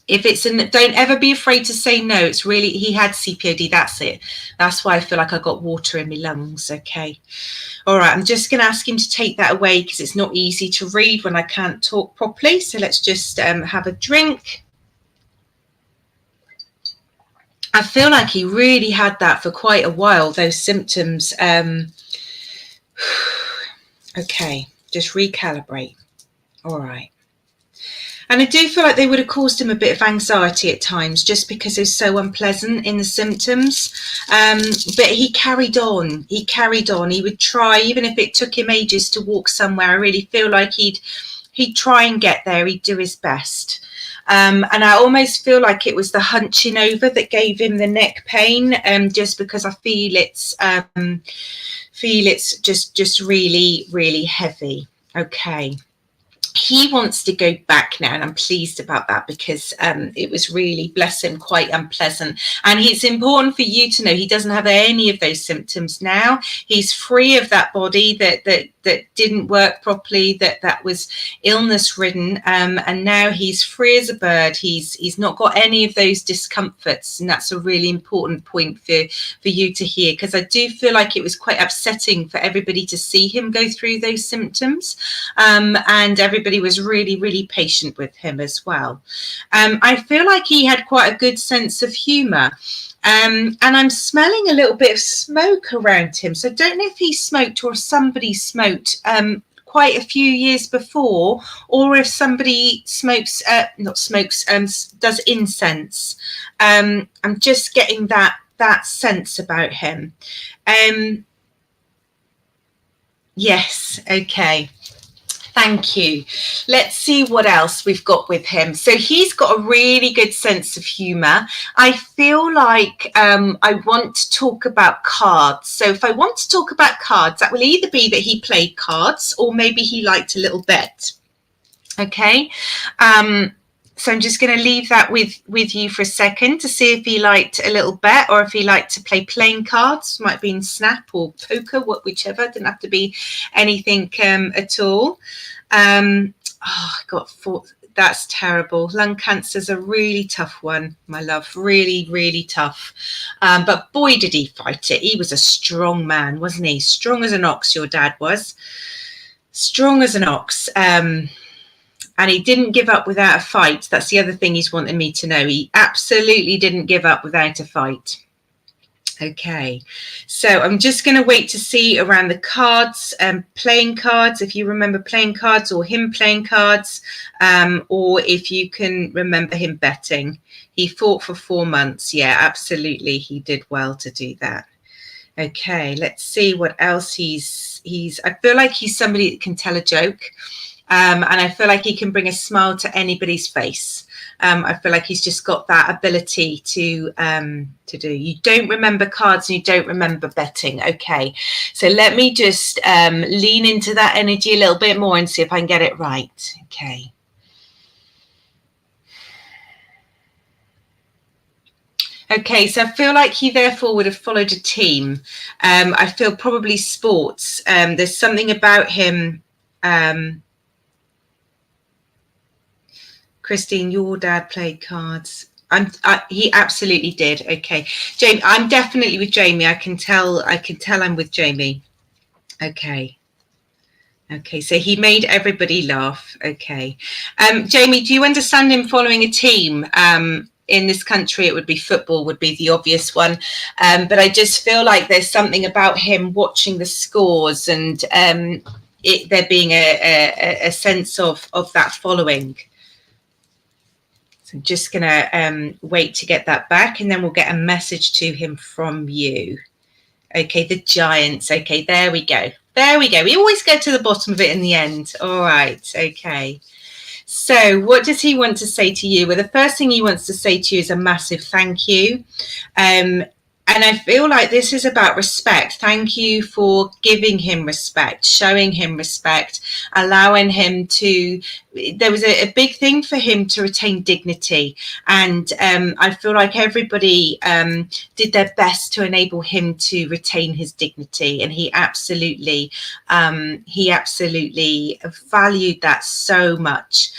If it's don't ever be afraid to say no. It's really, he had CPOD, that's it. That's why I feel like I got water in my lungs. Okay. All right, I'm just going to ask him to take that away because it's not easy to read when I can't talk properly. So let's just have a drink. I feel like he really had that for quite a while, those symptoms. Okay, just recalibrate. All right. And I do feel like they would have caused him a bit of anxiety at times just because it was so unpleasant in the symptoms. But he carried on. He carried on. He would try, even if it took him ages to walk somewhere. I really feel like he'd try and get there. He'd do his best. And I almost feel like it was the hunching over that gave him the neck pain, just because I feel it's just really, really heavy. Okay. He wants to go back now, and I'm pleased about that because it was really, bless him, quite unpleasant. And it's important for you to know he doesn't have any of those symptoms now. He's free of that body that didn't work properly, that was illness ridden, and now he's free as a bird. He's not got any of those discomforts, and that's a really important point for you to hear, because I do feel like it was quite upsetting for everybody to see him go through those symptoms, and everybody was really, really patient with him as well. I feel like he had quite a good sense of humour. And I'm smelling a little bit of smoke around him. So I don't know if he smoked or somebody smoked quite a few years before, or if somebody smokes, does incense. I'm just getting that sense about him. Yes, okay. Thank you. Let's see what else we've got with him. So he's got a really good sense of humour. I feel like I want to talk about cards. So if I want to talk about cards, that will either be that he played cards or maybe he liked a little bet. Okay. So I'm just going to leave that with you for a second to see if he liked a little bet or if he liked to play playing cards. Might be in Snap or poker, whichever. Didn't have to be anything at all. I got 4. That's terrible. Lung cancer's a really tough one, my love. Really, really tough. But boy, did he fight it. He was a strong man, wasn't he? Strong as an ox, your dad was. Strong as an ox. And he didn't give up without a fight. That's the other thing he's wanting me to know. He absolutely didn't give up without a fight. Okay, so I'm just going to wait to see around the cards, playing cards, if you remember playing cards or him playing cards, or if you can remember him betting. He fought for 4 months. Yeah, absolutely. He did well to do that. Okay, let's see what else I feel like he's somebody that can tell a joke. And I feel like he can bring a smile to anybody's face. I feel like he's just got that ability to do. You don't remember cards and you don't remember betting. Okay, so let me just lean into that energy a little bit more and see if I can get it right. Okay. Okay, so I feel like he therefore would have followed a team. I feel probably sports. There's something about him. Christine, your dad played cards. He absolutely did. Okay, Jamie, I'm definitely with Jamie. I can tell I'm with Jamie. Okay. Okay, so he made everybody laugh. Okay. Jamie, do you understand him following a team? In this country, it would be football, would be the obvious one. But I just feel like there's something about him watching the scores and there being a sense of that following. So I'm just going to wait to get that back, and then we'll get a message to him from you. Okay, the Giants. Okay, there we go. There we go. We always get to the bottom of it in the end. All right, okay. So what does he want to say to you? Well, the first thing he wants to say to you is a massive thank you. And I feel like this is about respect. Thank you for giving him respect, showing him respect, allowing him to, there was a big thing for him to retain dignity. And I feel like everybody did their best to enable him to retain his dignity. And he absolutely valued that so much.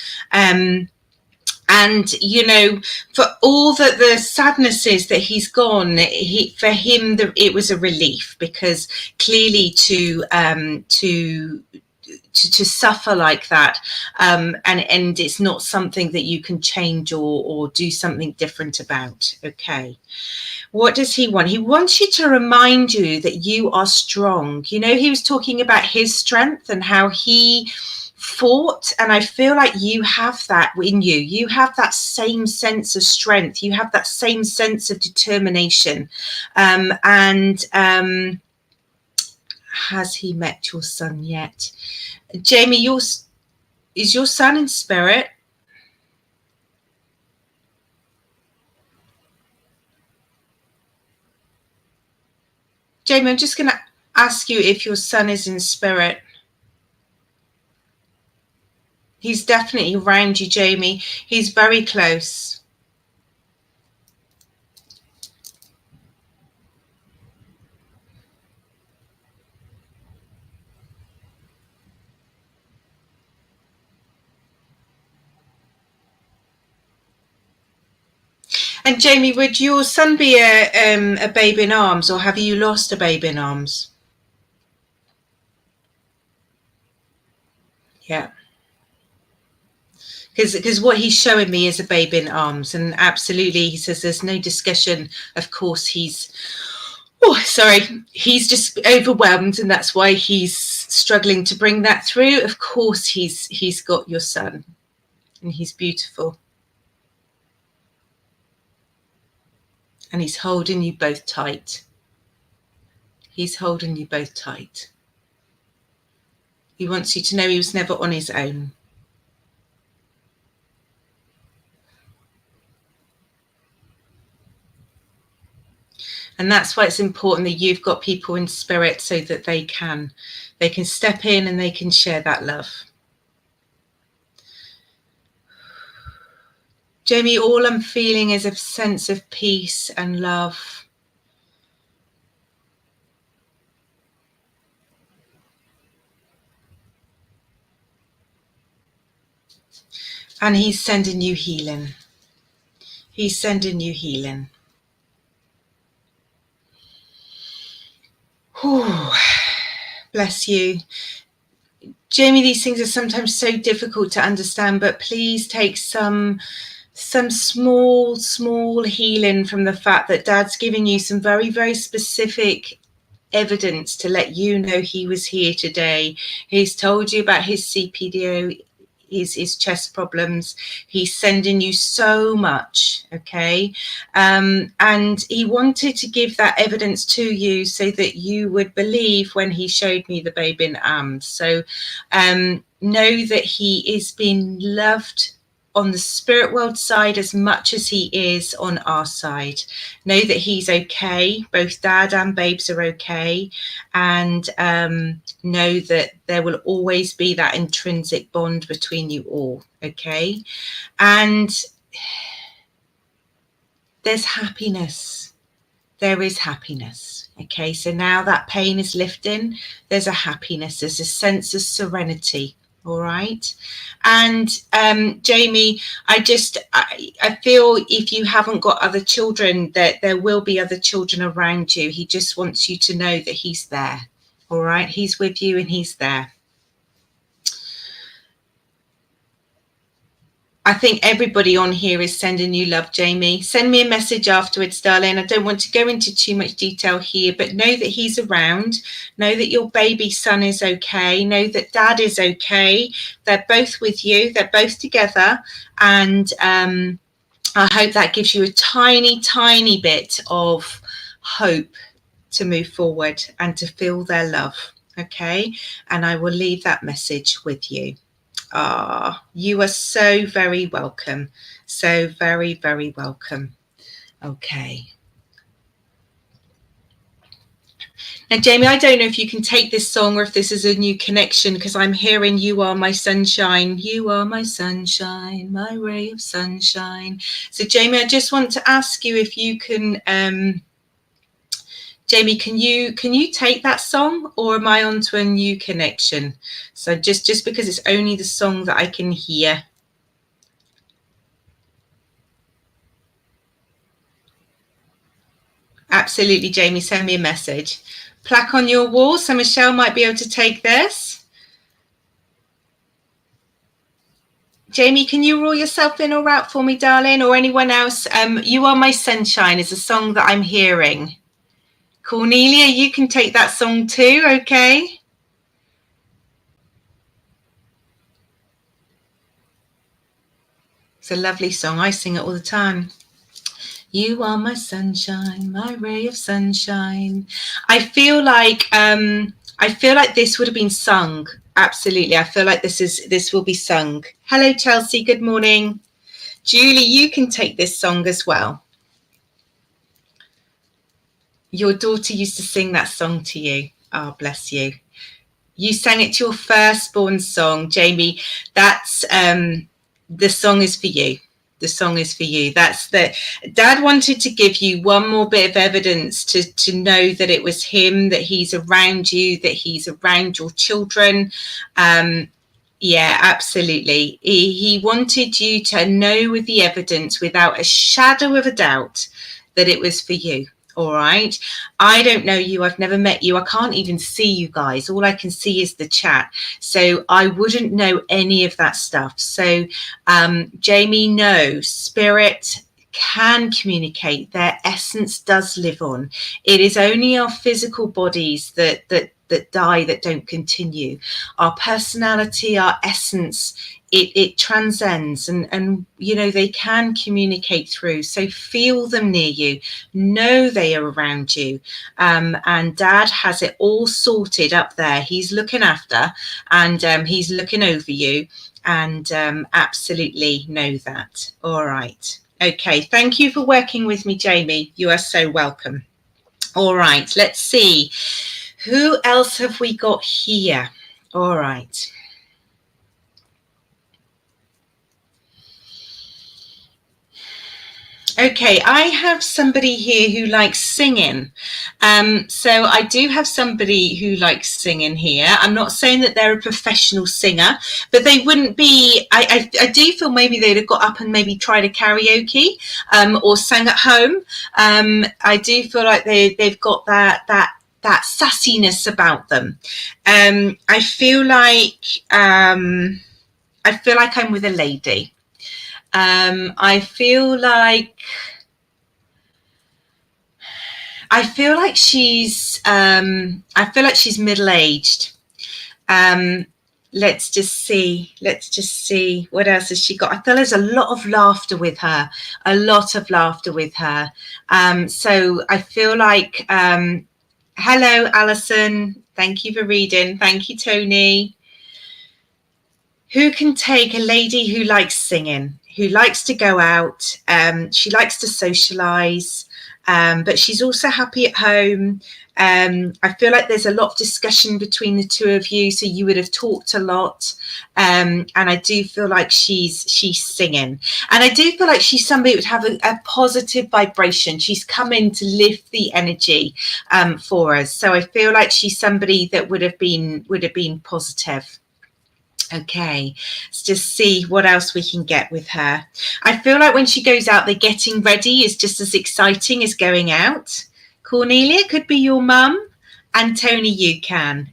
And, you know, for all that the sadness is that he's gone, for him, it was a relief, because clearly to suffer like that, and it's not something that you can change or do something different about. Okay. What does he want? He wants you to remind you that you are strong. You know, he was talking about his strength and how he fought, and I feel like you have that in you. You have that same sense of strength. You have that same sense of determination. Has he met your son yet? Jamie, is your son in spirit? Jamie, I'm just going to ask you if your son is in spirit. He's definitely around you, Jamie. He's very close. And Jamie, would your son be a babe in arms, or have you lost a babe in arms? Yeah. Because what he's showing me is a babe in arms, and absolutely, he says there's no discussion. Of course, he's just overwhelmed, and that's why he's struggling to bring that through. Of course, he's got your son, and he's beautiful, and he's holding you both tight. He's holding you both tight. He wants you to know he was never on his own. And that's why it's important that you've got people in spirit, so that they can step in and they can share that love. Jamie, all I'm feeling is a sense of peace and love. And he's sending you healing. He's sending you healing. Whew. Bless you. Jamie, these things are sometimes so difficult to understand, but please take some small healing from the fact that Dad's giving you some very, very specific evidence to let you know he was here today. He's told you about his CPDO, his chest problems. He's sending you so much, okay? And he wanted to give that evidence to you so that you would believe when he showed me the babe in arms. So know that he is being loved on the spirit world side as much as he is on our side. Know that he's okay. Both Dad and Babes are okay. And know that there will always be that intrinsic bond between you all, okay? And there's happiness. There is happiness. Okay, so now that pain is lifting, there's a happiness, there's a sense of serenity. All right. And Jamie, I feel if you haven't got other children, that there will be other children around you. He just wants you to know that he's there. All right, he's with you and he's there. I think everybody on here is sending you love, Jamie. Send me a message afterwards, darling. I don't want to go into too much detail here, but know that he's around. Know that your baby son is okay. Know that dad is okay. They're both with you. They're both together. And I hope that gives you a tiny, tiny bit of hope to move forward and to feel their love. Okay. And I will leave that message with you. Ah, you are so very welcome. So very, very welcome. Okay. Now, Jamie, I don't know if you can take this song or if this is a new connection, because I'm hearing You Are My Sunshine. You are my sunshine, my ray of sunshine. So, Jamie, I just want to ask you if you can... Jamie, can you take that song, or am I onto a new connection? So just because it's only the song that I can hear. Absolutely, Jamie, send me a message. Plaque on your wall, so Michelle might be able to take this. Jamie, can you rule yourself in or out for me, darling, or anyone else? You Are My Sunshine is a song that I'm hearing. Cornelia, you can take that song too, okay? It's a lovely song. I sing it all the time. You are my sunshine, my ray of sunshine. I feel like this would have been sung. Absolutely. I feel like this will be sung. Hello, Chelsea. Good morning. Julie, you can take this song as well. Your daughter used to sing that song to you. Oh, bless you. You sang it to your firstborn song, Jamie. That's the song is for you. The song is for you. That's the dad wanted to give you one more bit of evidence to know that it was him, that he's around you, that he's around your children. Yeah, absolutely. He wanted you to know with the evidence, without a shadow of a doubt, that it was for you. All right. I don't know you. I've never met you. I can't even see you guys. All I can see is the chat. So I wouldn't know any of that stuff. So Jamie, no, spirit can communicate. Their essence does live on. It is only our physical bodies that die, that don't continue. Our personality, our essence, it transcends, and you know, they can communicate through. So feel them near you, know they are around you, and dad has it all sorted up there. He's looking after, and he's looking over you, and absolutely know that. All right. Okay, thank you for working with me, Jamie. You are so welcome. All right, let's see. Who else have we got here? All right. Okay, I have somebody here who likes singing. So I do have somebody who likes singing here. I'm not saying that they're a professional singer, but they wouldn't be, I do feel maybe they'd have got up and maybe tried a karaoke or sang at home. I do feel like they've got that sassiness about them. I feel like I'm with a lady. I feel like she's middle-aged. Let's just see what else has she got. I feel there's a lot of laughter with her. So I feel like hello, Alison, thank you for reading. Thank you, Tony. Who can take a lady who likes singing, who likes to go out? She likes to socialize. but she's also happy at home. I feel like there's a lot of discussion between the two of you, so you would have talked a lot. And I do feel like she's singing, and I do feel like she's somebody who would have a positive vibration. She's come in to lift the energy for us, so I feel like she's somebody that would have been positive. Okay, let's just see what else we can get with her. I feel like when she goes out, the getting ready is just as exciting as going out. Cornelia, could be your mum. And Tony, you can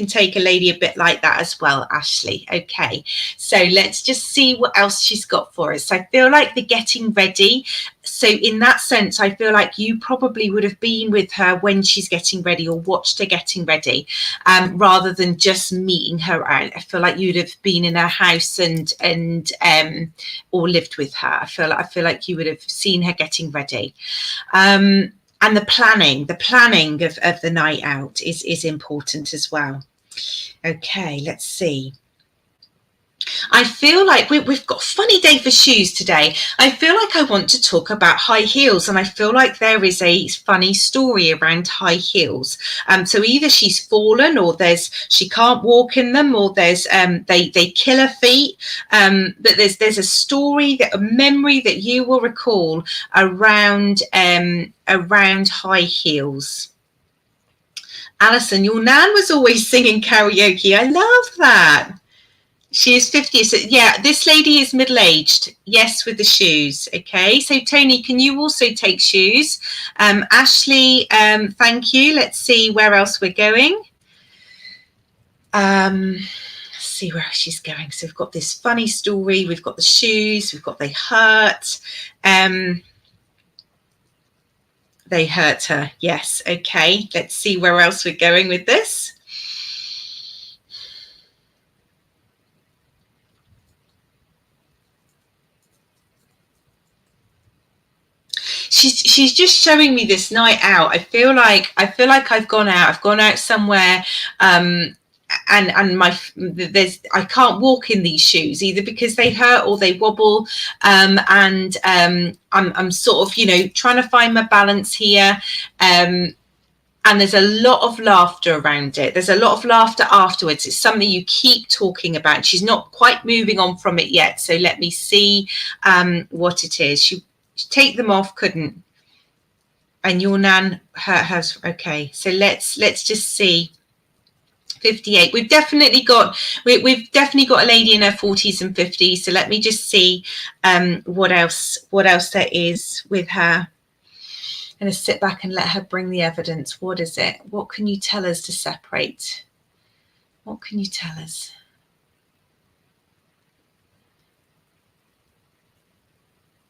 take a lady a bit like that as well, Ashley. Okay, so let's just see what else she's got for us. So I feel like the getting ready. So in that sense, I feel like you probably would have been with her when she's getting ready or watched her getting ready, rather than just meeting her out. I feel like you'd have been in her house and or lived with her. I feel like you would have seen her getting ready. And the planning of the night out is important as well. Okay, let's see. I feel like we've got a funny day for shoes today. I feel like I want to talk about high heels, and I feel like there is a funny story around high heels. So either she's fallen, or she can't walk in them, or there's they kill her feet. But there's a story, a memory that you will recall around high heels. Alison, your nan was always singing karaoke. I love that. She is 50. So yeah, this lady is middle-aged. Yes, with the shoes. Okay, so Tony, can you also take shoes? Ashley, thank you. Let's see where else we're going. Let's see where she's going. So we've got this funny story. We've got the shoes. We've got they hurt. They hurt her. Yes. Okay. Let's see where else we're going with this. She's just showing me this night out. I feel like I've gone out somewhere, and I can't walk in these shoes either because they hurt or they wobble, and I'm sort of trying to find my balance here, and there's a lot of laughter around it. There's a lot of laughter afterwards. It's something you keep talking about. She's not quite moving on from it yet, so let me see what it is. She take them off, couldn't, and your nan has. Okay, so let's just see. 58. We've definitely got a lady in her 40s and 50s. So let me just see what else there is with her. I'm going to sit back and let her bring the evidence. What is it? What can you tell us to separate? What can you tell us?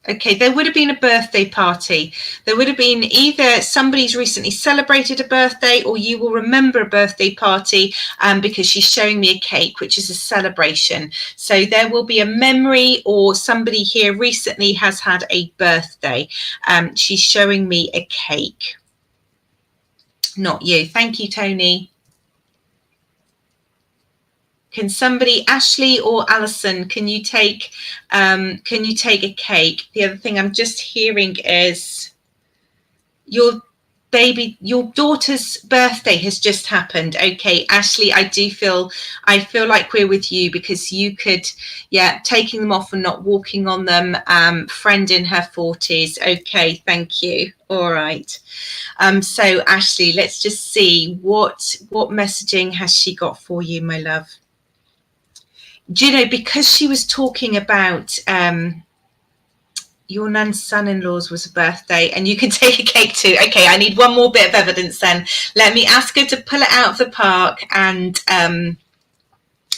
Okay, there would have been a birthday party. There would have been either somebody's recently celebrated a birthday, or you will remember a birthday party, because she's showing me a cake, which is a celebration. So there will be a memory, or somebody here recently has had a birthday. She's showing me a cake. Not you. Thank you, Tony. Can somebody, Ashley or Alison, can you take a cake? The other thing I'm just hearing is your daughter's birthday has just happened. Okay, Ashley, I feel like we're with you, because you could, taking them off and not walking on them. Friend in her 40s. Okay, thank you. All right. So Ashley, let's just see what messaging has she got for you, my love. Do you know, because she was talking about your nan's son-in-law's was a birthday, and you can take a cake too. Okay, I need one more bit of evidence then. Let me ask her to pull it out of the park. And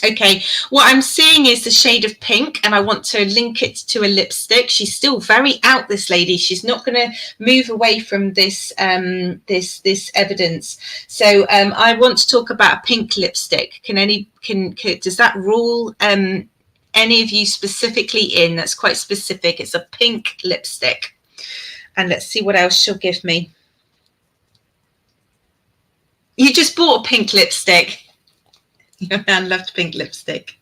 okay, what I'm seeing is the shade of pink, and I want to link it to a lipstick. She's still very out, this lady. She's not going to move away from this this evidence. So I want to talk about a pink lipstick. Does that rule any of you specifically in? That's quite specific. It's a pink lipstick. And let's see what else she'll give me. You just bought a pink lipstick. Your man loved pink lipstick.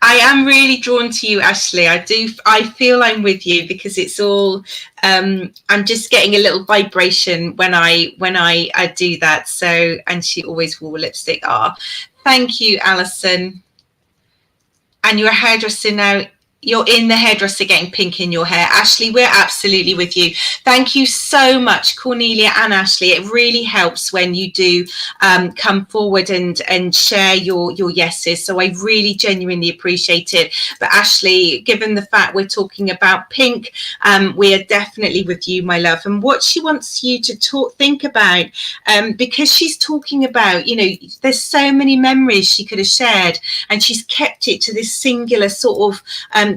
I am really drawn to you, Ashley. I feel I'm with you, because it's all, I'm just getting a little vibration when I do that. So, and she always wore lipstick. Thank you, Alison. And you're a hairdresser now. You're in the hairdresser getting pink in your hair. Ashley, we're absolutely with you. Thank you so much, Cornelia and Ashley. It really helps when you do come forward and share your yeses. So I really genuinely appreciate it. But Ashley, given the fact we're talking about pink, we are definitely with you, my love. And what she wants you to think about, because she's talking about, you know, there's so many memories she could have shared, and she's kept it to this singular sort of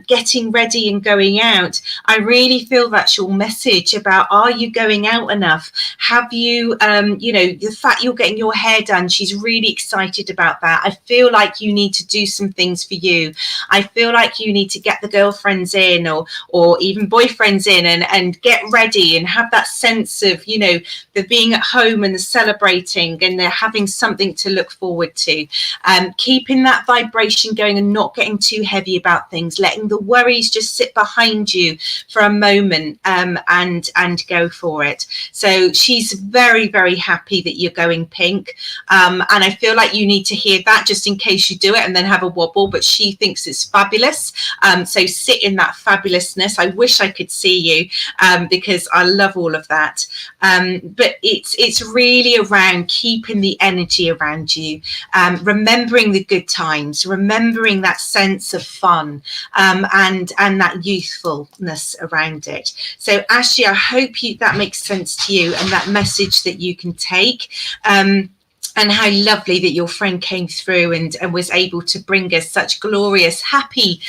getting ready and going out. I really feel that's your message about, are you going out enough? Have you, you know, the fact you're getting your hair done, she's really excited about that. I feel like you need to do some things for you. I feel like you need to get the girlfriends in, or even boyfriends in, and get ready and have that sense of, you know, the being at home and the celebrating, and they're having something to look forward to. Keeping that vibration going and not getting too heavy about things, letting the worries just sit behind you for a moment, and go for it. So she's very, very happy that you're going pink, and I feel like you need to hear that, just in case you do it and then have a wobble. But she thinks it's fabulous, so sit in that fabulousness. I wish I could see you, because I love all of that, but it's really around keeping the energy around you, remembering the good times, remembering that sense of fun, and that youthfulness around it. So Ashley, I hope that makes sense to you, and that message that you can take. And how lovely that your friend came through and was able to bring us such glorious, happy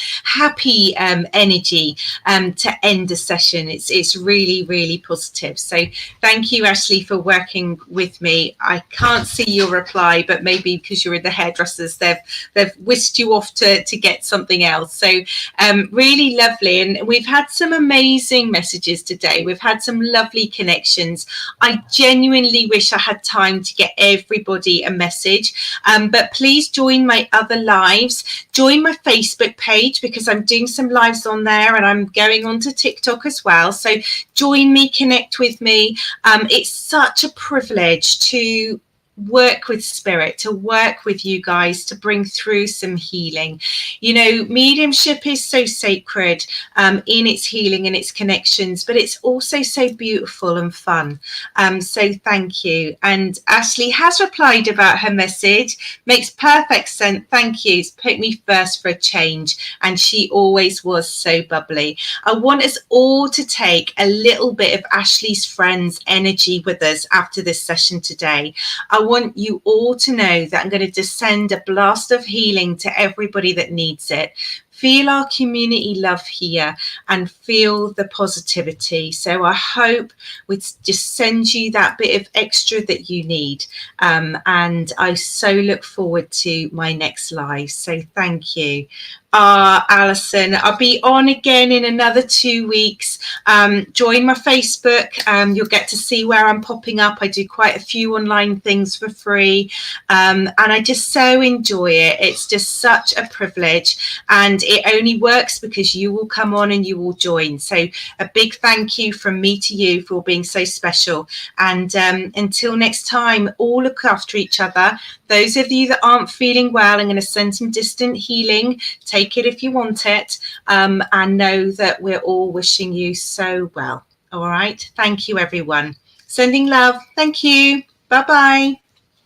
energy to end the session. It's really, really positive. So thank you, Ashley, for working with me. I can't see your reply, but maybe because you're in the hairdressers, they've whisked you off to get something else. So really lovely. And we've had some amazing messages today. We've had some lovely connections. I genuinely wish I had time to get everybody a message, but please join my other lives. Join my Facebook page, because I'm doing some lives on there, and I'm going on to TikTok as well. So join me, connect with me. It's such a privilege to work with spirit, to work with you guys, to bring through some healing. You know, mediumship is so sacred in its healing and its connections, but it's also so beautiful and fun. So thank you. And Ashley has replied about her message. Makes perfect sense. Thank you. It's put me first for a change, and she always was so bubbly. I want us all to take a little bit of Ashley's friend's energy with us after this session today. I want you all to know that I'm going to descend a blast of healing to everybody that needs it. Feel our community love here and feel the positivity. So I hope we just send you that bit of extra that you need. And I so look forward to my next live. So thank you. Alison, I'll be on again in another 2 weeks. Join my Facebook. You'll get to see where I'm popping up. I do quite a few online things for free, and I just so enjoy it. It's just such a privilege, and it only works because you will come on and you will join. So a big thank you from me to you for being so special. And until next time, all look after each other. Those of you that aren't feeling well, I'm going to send some distant healing. Take it if you want it, and know that we're all wishing you so well. All right. Thank you, everyone. Sending love. Thank you. Bye-bye.